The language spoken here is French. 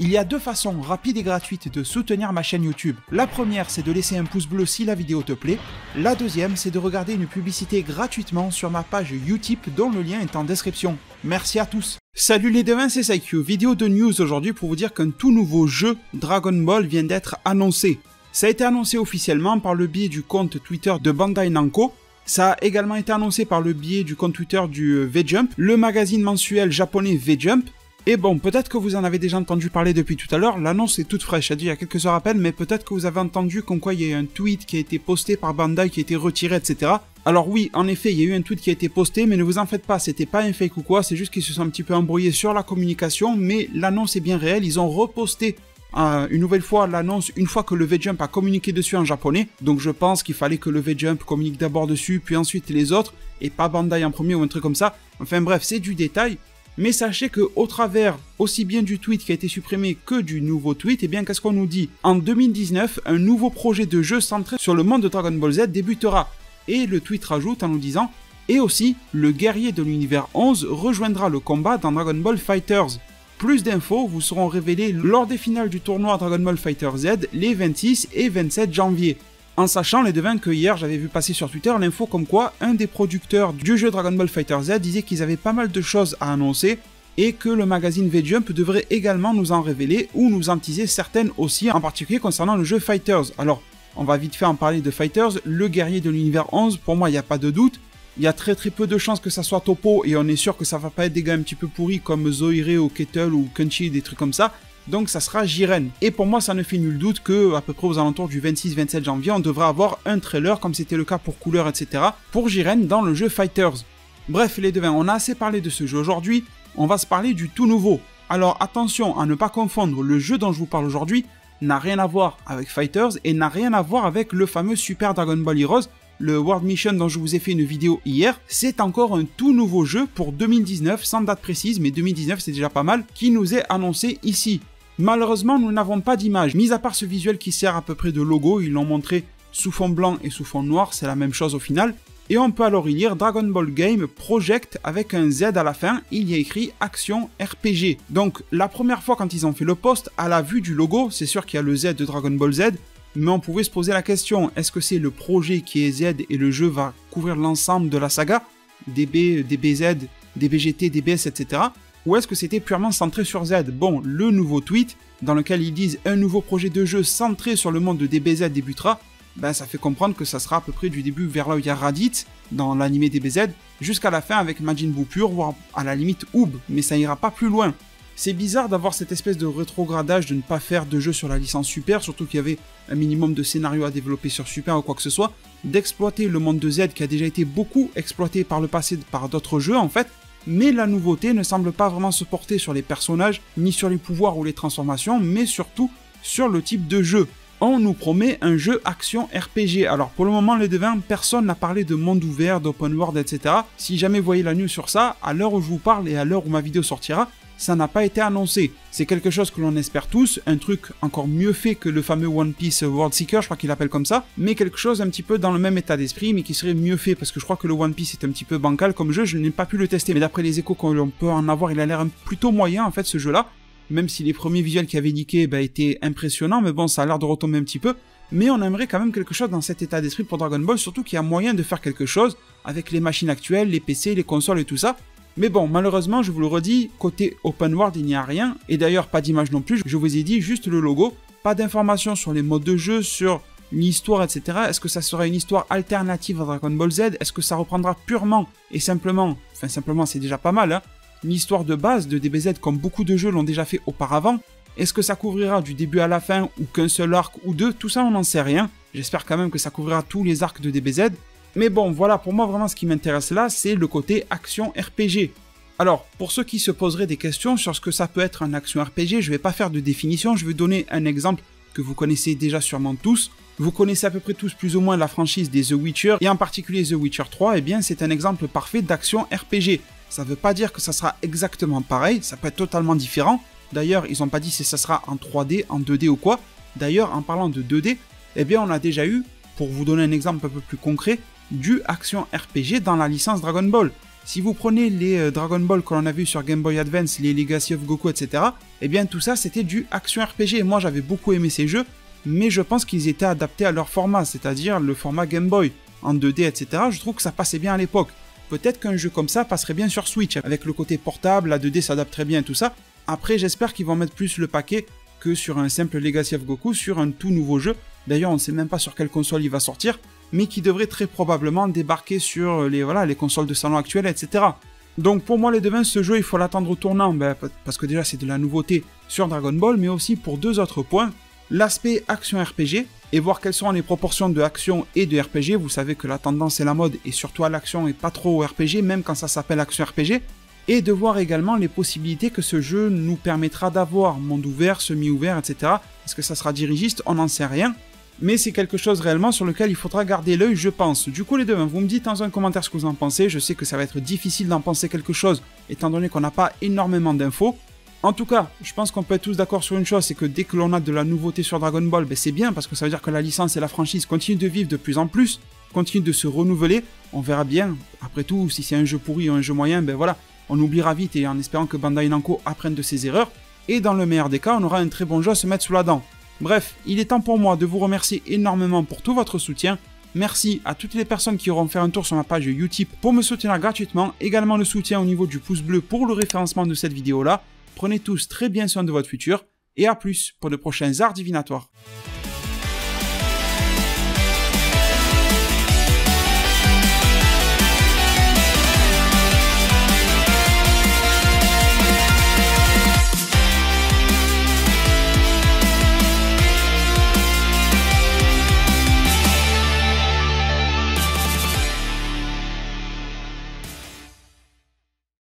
Il y a deux façons rapides et gratuites de soutenir ma chaîne YouTube. La première, c'est de laisser un pouce bleu si la vidéo te plaît. La deuxième, c'est de regarder une publicité gratuitement sur ma page Utip dont le lien est en description. Merci à tous. Salut les devins, c'est Saikyu. Vidéo de news aujourd'hui pour vous dire qu'un tout nouveau jeu Dragon Ball vient d'être annoncé. Ça a été annoncé officiellement par le biais du compte Twitter de Bandai Namco. Ça a également été annoncé par le biais du compte Twitter du V-Jump, le magazine mensuel japonais V-Jump. Et bon, peut-être que vous en avez déjà entendu parler depuis tout à l'heure, l'annonce est toute fraîche, il y a quelques heures à peine, mais peut-être que vous avez entendu comme quoi il y a eu un tweet qui a été posté par Bandai, qui a été retiré, etc. Alors oui, en effet, il y a eu un tweet qui a été posté, mais ne vous en faites pas, c'était pas un fake ou quoi, c'est juste qu'ils se sont un petit peu embrouillés sur la communication, mais l'annonce est bien réelle, ils ont reposté une nouvelle fois l'annonce une fois que le V-Jump a communiqué dessus en japonais, donc je pense qu'il fallait que le V-Jump communique d'abord dessus, puis ensuite les autres, et pas Bandai en premier ou un truc comme ça. Enfin bref, c'est du détail. Mais sachez que au travers aussi bien du tweet qui a été supprimé que du nouveau tweet, et bien qu'est-ce qu'on nous dit? En 2019, un nouveau projet de jeu centré sur le monde de Dragon Ball Z débutera. Et le tweet rajoute en nous disant « Et aussi, le guerrier de l'univers 11 rejoindra le combat dans Dragon Ball FighterZ. Plus d'infos vous seront révélées lors des finales du tournoi Dragon Ball FighterZ les 26 et 27 janvier. » En sachant les devins que hier j'avais vu passer sur Twitter l'info comme quoi un des producteurs du jeu Dragon Ball FighterZ disait qu'ils avaient pas mal de choses à annoncer et que le magazine V-Jump devrait également nous en révéler ou nous en teaser certaines aussi, en particulier concernant le jeu Fighters. Alors, on va vite fait en parler de Fighters, le guerrier de l'univers 11, pour moi il n'y a pas de doute. Il y a très peu de chances que ça soit Toppo et on est sûr que ça va pas être des gars un petit peu pourris comme Zoiré ou Kettle ou Kenshi, des trucs comme ça. Donc ça sera Jiren. Et pour moi ça ne fait nul doute que à peu près aux alentours du 26-27 janvier on devrait avoir un trailer comme c'était le cas pour Cooler etc. pour Jiren dans le jeu Fighters. Bref les devins, on a assez parlé de ce jeu aujourd'hui, on va se parler du tout nouveau. Alors attention à ne pas confondre, le jeu dont je vous parle aujourd'hui n'a rien à voir avec Fighters et n'a rien à voir avec le fameux Super Dragon Ball Heroes, le World Mission dont je vous ai fait une vidéo hier. C'est encore un tout nouveau jeu pour 2019 sans date précise, mais 2019 c'est déjà pas mal, qui nous est annoncé ici. Malheureusement, nous n'avons pas d'image, mis à part ce visuel qui sert à peu près de logo, ils l'ont montré sous fond blanc et sous fond noir, c'est la même chose au final. Et on peut alors y lire Dragon Ball Game Project avec un Z à la fin, il y a écrit Action RPG. Donc la première fois quand ils ont fait le post, à la vue du logo, c'est sûr qu'il y a le Z de Dragon Ball Z, mais on pouvait se poser la question, est-ce que c'est le projet qui est Z et le jeu va couvrir l'ensemble de la saga, DB, DBZ, DBGT, DBS, etc. Ou est-ce que c'était purement centré sur Z? Bon, le nouveau tweet, dans lequel ils disent un nouveau projet de jeu centré sur le monde de DBZ débutera, ben ça fait comprendre que ça sera à peu près du début vers là où il y a Raditz, dans l'animé DBZ, jusqu'à la fin avec Majin Buu pur, voire à la limite Oob, mais ça ira pas plus loin. C'est bizarre d'avoir cette espèce de rétrogradage, de ne pas faire de jeu sur la licence Super, surtout qu'il y avait un minimum de scénario à développer sur Super ou quoi que ce soit, d'exploiter le monde de Z qui a déjà été beaucoup exploité par le passé par d'autres jeux en fait, mais la nouveauté ne semble pas vraiment se porter sur les personnages, ni sur les pouvoirs ou les transformations, mais surtout sur le type de jeu. On nous promet un jeu action RPG. Alors pour le moment les devins, personne n'a parlé de monde ouvert, d'open world, etc. Si jamais vous voyez la news sur ça, à l'heure où je vous parle et à l'heure où ma vidéo sortira, ça n'a pas été annoncé. C'est quelque chose que l'on espère tous, un truc encore mieux fait que le fameux One Piece World Seeker, je crois qu'il l'appelle comme ça, mais quelque chose un petit peu dans le même état d'esprit, mais qui serait mieux fait, parce que je crois que le One Piece est un petit peu bancal comme jeu, je n'ai pas pu le tester, mais d'après les échos qu'on peut en avoir, il a l'air plutôt moyen en fait ce jeu-là, même si les premiers visuels qui avaient niqué étaient impressionnants, mais bon, ça a l'air de retomber un petit peu, mais on aimerait quand même quelque chose dans cet état d'esprit pour Dragon Ball, surtout qu'il y a moyen de faire quelque chose avec les machines actuelles, les PC, les consoles et tout ça. Mais bon, malheureusement, je vous le redis, côté open world, il n'y a rien, et d'ailleurs pas d'image non plus, je vous ai dit juste le logo, pas d'informations sur les modes de jeu, sur l'histoire, etc. Est-ce que ça sera une histoire alternative à Dragon Ball Z? Est-ce que ça reprendra purement et simplement, enfin simplement c'est déjà pas mal, hein, l'histoire de base de DBZ comme beaucoup de jeux l'ont déjà fait auparavant? Est-ce que ça couvrira du début à la fin, ou qu'un seul arc ou deux? Tout ça on n'en sait rien, j'espère quand même que ça couvrira tous les arcs de DBZ. Mais bon, voilà, pour moi, vraiment, ce qui m'intéresse là, c'est le côté action RPG. Alors, pour ceux qui se poseraient des questions sur ce que ça peut être un action RPG, je vais pas faire de définition, je vais donner un exemple que vous connaissez déjà sûrement tous. Vous connaissez à peu près tous plus ou moins la franchise des The Witcher, et en particulier The Witcher 3, et bien c'est un exemple parfait d'action RPG. Ça veut pas dire que ça sera exactement pareil, ça peut être totalement différent. D'ailleurs, ils ont pas dit si ça sera en 3D, en 2D ou quoi. D'ailleurs, en parlant de 2D, eh bien on a déjà eu, pour vous donner un exemple un peu plus concret, du action RPG dans la licence Dragon Ball. Si vous prenez les Dragon Ball que l'on a vu sur Game Boy Advance, les Legacy of Goku, etc., eh bien tout ça c'était du action RPG. Moi j'avais beaucoup aimé ces jeux, mais je pense qu'ils étaient adaptés à leur format, c'est-à-dire le format Game Boy, en 2D, etc. Je trouve que ça passait bien à l'époque. Peut-être qu'un jeu comme ça passerait bien sur Switch, avec le côté portable, la 2D s'adapterait bien et tout ça. Après j'espère qu'ils vont mettre plus le paquet que sur un simple Legacy of Goku, sur un tout nouveau jeu. D'ailleurs on ne sait même pas sur quelle console il va sortir, mais qui devrait très probablement débarquer sur les consoles de salon actuelles, etc. Donc pour moi les devins, ce jeu il faut l'attendre au tournant, parce que déjà c'est de la nouveauté sur Dragon Ball, mais aussi pour deux autres points. L'aspect action RPG, et voir quelles seront les proportions de action et de RPG. Vous savez que la tendance et la mode est surtout à l'action et pas trop au RPG, même quand ça s'appelle action RPG. Et de voir également les possibilités que ce jeu nous permettra d'avoir, monde ouvert, semi-ouvert, etc. Est-ce que ça sera dirigiste? On n'en sait rien. Mais c'est quelque chose réellement sur lequel il faudra garder l'œil, je pense. Du coup les deux, vous me dites dans un commentaire ce que vous en pensez. Je sais que ça va être difficile d'en penser quelque chose, étant donné qu'on n'a pas énormément d'infos. En tout cas, je pense qu'on peut être tous d'accord sur une chose, c'est que dès que l'on a de la nouveauté sur Dragon Ball, c'est bien, parce que ça veut dire que la licence et la franchise continuent de vivre de plus en plus, continuent de se renouveler. On verra bien, après tout, si c'est un jeu pourri ou un jeu moyen, voilà, on oubliera vite, et en espérant que Bandai Namco apprenne de ses erreurs, et dans le meilleur des cas, on aura un très bon jeu à se mettre sous la dent. Bref, il est temps pour moi de vous remercier énormément pour tout votre soutien. Merci à toutes les personnes qui auront fait un tour sur ma page Utip pour me soutenir gratuitement, également le soutien au niveau du pouce bleu pour le référencement de cette vidéo-là. Prenez tous très bien soin de votre futur, et à plus pour de prochains arts divinatoires.